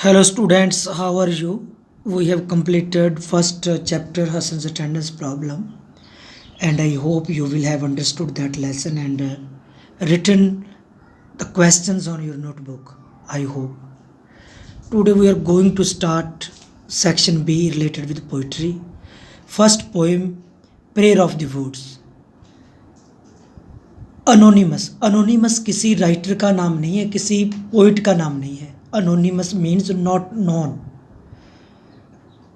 Hello students, how are you? We have completed first chapter Hassan's attendance problem, and I hope you will have understood that lesson and written the questions on your notebook. I hope. Today we are going to start section B related with poetry. First poem, Prayer of the Woods. Anonymous किसी writer का नाम नहीं है, किसी poet का नाम नहीं है. Anonymous means not known.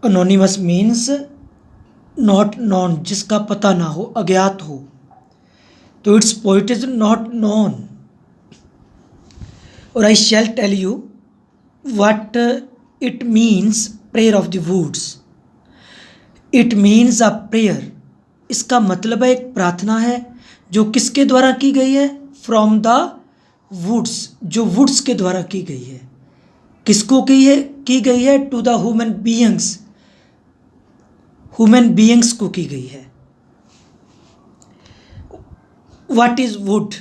Anonymous means not known, जिसका पता ना हो, अज्ञात हो. तो it's poet is not known. और I shall tell you what it means prayer of the woods. It means a prayer. इसका मतलब है एक प्रार्थना है जो किसके द्वारा की गई है? फ्रॉम द वुड्स, जो वुड्स के द्वारा की गई है. किसको की गई है? टू द ह्यूमन बीइंग्स को की गई है. What is would?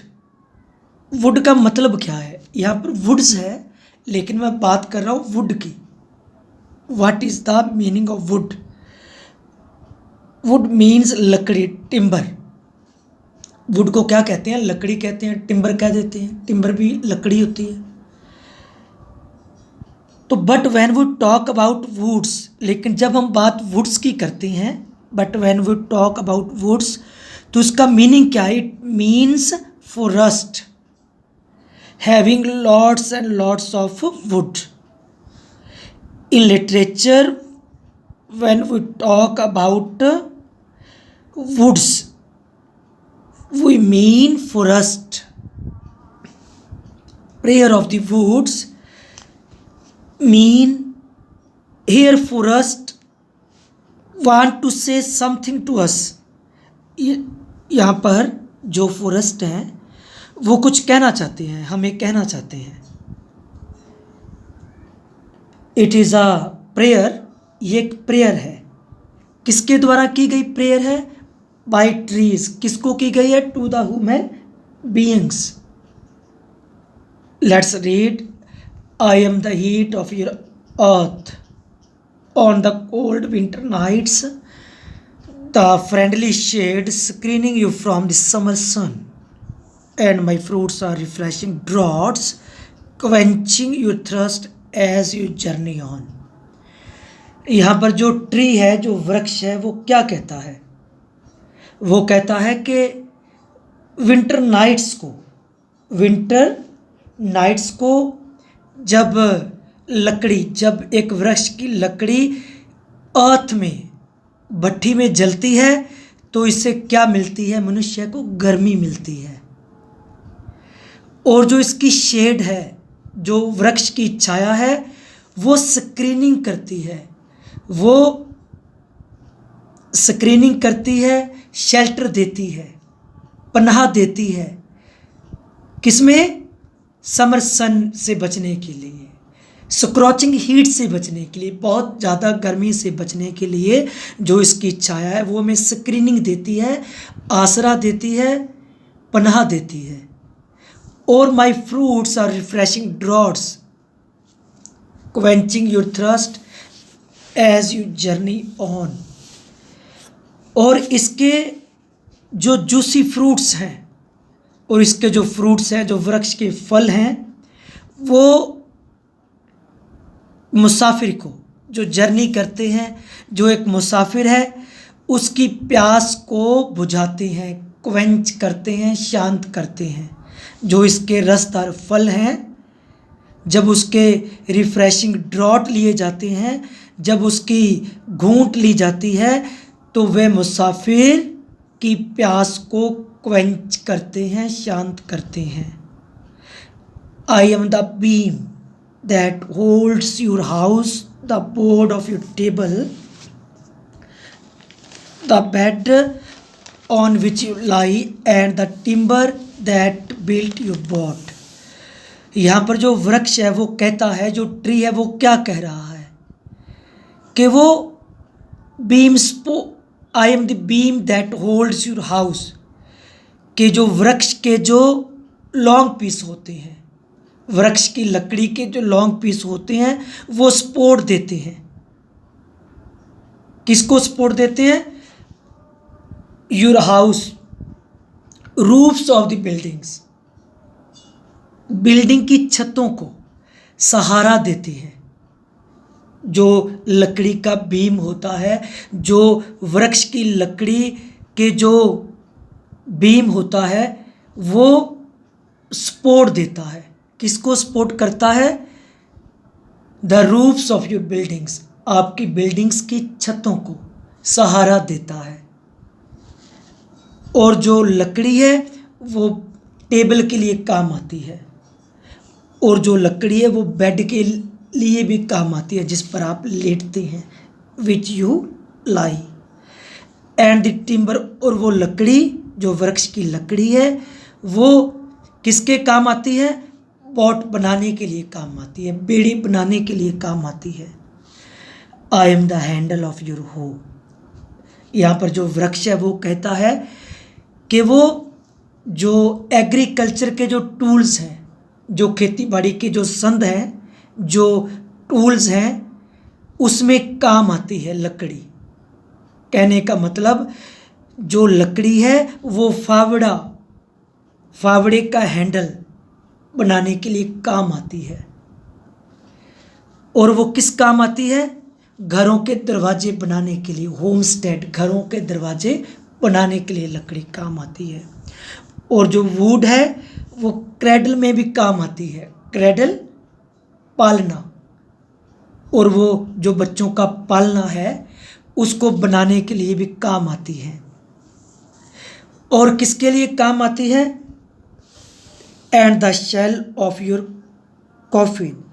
वुड का मतलब क्या है? यहाँ पर वुड्स है, लेकिन मैं बात कर रहा हूँ वुड की. What is the meaning of would? Would means लकड़ी, टिम्बर. वुड को क्या कहते हैं? लकड़ी कहते हैं, टिम्बर कह देते हैं. टिम्बर भी लकड़ी होती है. तो but when we talk about woods, लेकिन जब हम बात वुड्स की करते हैं, but when we talk about woods, तो इसका मीनिंग क्या है? It means forest having lots and lots of wood. In literature when we talk about woods, we mean forest. Prayer of the woods mean here forest want to say something to us. यहाँ पर जो forest हैं वो कुछ कहना चाहते हैं, हमें कहना चाहते हैं. It is a prayer. ये एक प्रेयर है. किसके द्वारा की गई प्रेयर है? By trees. किसको की गई है? To the human beings. Let's read. I am the heat of your hearth on the cold winter nights, the friendly shade screening you from the summer sun, and my fruits are refreshing draughts quenching your thirst as you journey on. यहाँ पर जो tree है, जो वृक्ष है, वो क्या कहता है? वो कहता है कि विंटर नाइट्स को जब एक वृक्ष की लकड़ी अर्थ में, भट्ठी में जलती है, तो इससे क्या मिलती है? मनुष्य को गर्मी मिलती है. और जो इसकी शेड है, जो वृक्ष की छाया है, वो स्क्रीनिंग करती है, शेल्टर देती है, पनाह देती है. किसमें? समर सन से बचने के लिए, स्क्रॉचिंग हीट से बचने के लिए, बहुत ज़्यादा गर्मी से बचने के लिए जो इसकी छाया है वो हमें स्क्रीनिंग देती है, आसरा देती है, पनाह देती है. और my fruits are refreshing draughts quenching your thirst as you journey on. और इसके जो जूसी फ्रूट्स हैं, और इसके जो फ्रूट्स हैं, जो वृक्ष के फल हैं, वो मुसाफिर को, जो जर्नी करते हैं, जो एक मुसाफिर है, उसकी प्यास को बुझाते हैं, क्वेंच करते हैं, शांत करते हैं. जो इसके रसदार फल हैं, जब उसके रिफ्रेशिंग ड्रॉट लिए जाते हैं, जब उसकी घूंट ली जाती है, तो वे मुसाफिर की प्यास को क्वेंच करते हैं, शांत करते हैं. आई am the beam that holds your house, the board of your table, the bed on which you lie, and the timber that built your boat. यहाँ पर जो वृक्ष है वो कहता है, जो ट्री है वो क्या कह रहा है? कि वो आई am the beam that holds your house, के जो वृक्ष के जो लॉन्ग पीस होते हैं, वृक्ष की लकड़ी के जो लॉन्ग पीस होते हैं वो सपोर्ट देते हैं। किसको सपोर्ट देते हैं? Your house, roofs of the buildings, building की छतों को सहारा देते हैं। जो लकड़ी का बीम होता है, जो वृक्ष की लकड़ी के जो बीम होता है वो सपोर्ट देता है। किसको सपोर्ट करता है? The roofs of your buildings, आपकी बिल्डिंग्स की छतों को सहारा देता है। और जो लकड़ी है वो टेबल के लिए काम आती है, और जो लकड़ी है वो बेड के लिए भी काम आती है, जिस पर आप लेटते हैं, which you lie. And the timber, और वो लकड़ी जो वृक्ष की लकड़ी है वो किसके काम आती है? पॉट बनाने के लिए काम आती है, बेड़ी बनाने के लिए काम आती है। आई am the handle of your हो। यहाँ पर जो वृक्ष है वो कहता है कि वो जो एग्रीकल्चर के जो टूल्स हैं, जो खेती बाड़ी के जो संद हैं, जो टूल्स हैं, उसमें काम आती है लकड़ी। कहने का मतलब जो लकड़ी है वो फावड़े का हैंडल बनाने के लिए काम आती है। और वो किस काम आती है? घरों के दरवाजे बनाने के लिए, होमस्टेड, घरों के दरवाजे बनाने के लिए लकड़ी काम आती है। और जो वुड है वो क्रैडल में भी काम आती है, क्रैडल पालना, और वो जो बच्चों का पालना है उसको बनाने के लिए भी काम आती है। और किसके लिए काम आती है? And the shell of your coffin,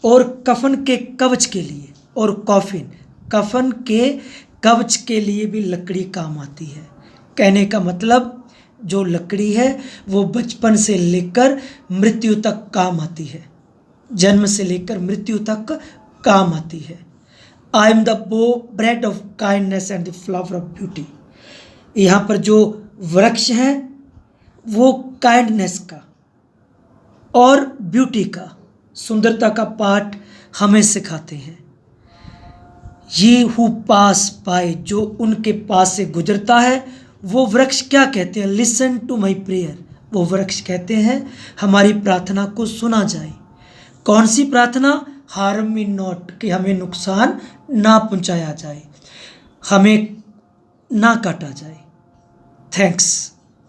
और कफन के कवच के लिए, और कॉफिन, कफन के कवच के लिए भी लकड़ी काम आती है। कहने का मतलब जो लकड़ी है वो बचपन से लेकर मृत्यु तक काम आती है, जन्म से लेकर मृत्यु तक काम आती है। आई am the bread of kindness and the flower of beauty. यहाँ पर जो वृक्ष हैं वो काइंडनेस का और ब्यूटी का, सुंदरता का पाठ हमें सिखाते हैं। ये हु पास बाय, जो उनके पास से गुजरता है, वो वृक्ष क्या कहते हैं? Listen to my prayer. वो वृक्ष कहते हैं हमारी प्रार्थना को सुना जाए। कौन सी प्रार्थना? हार्म मी नॉट, कि हमें नुकसान ना पहुंचाया जाए, हमें ना काटा जाए। थैंक्स।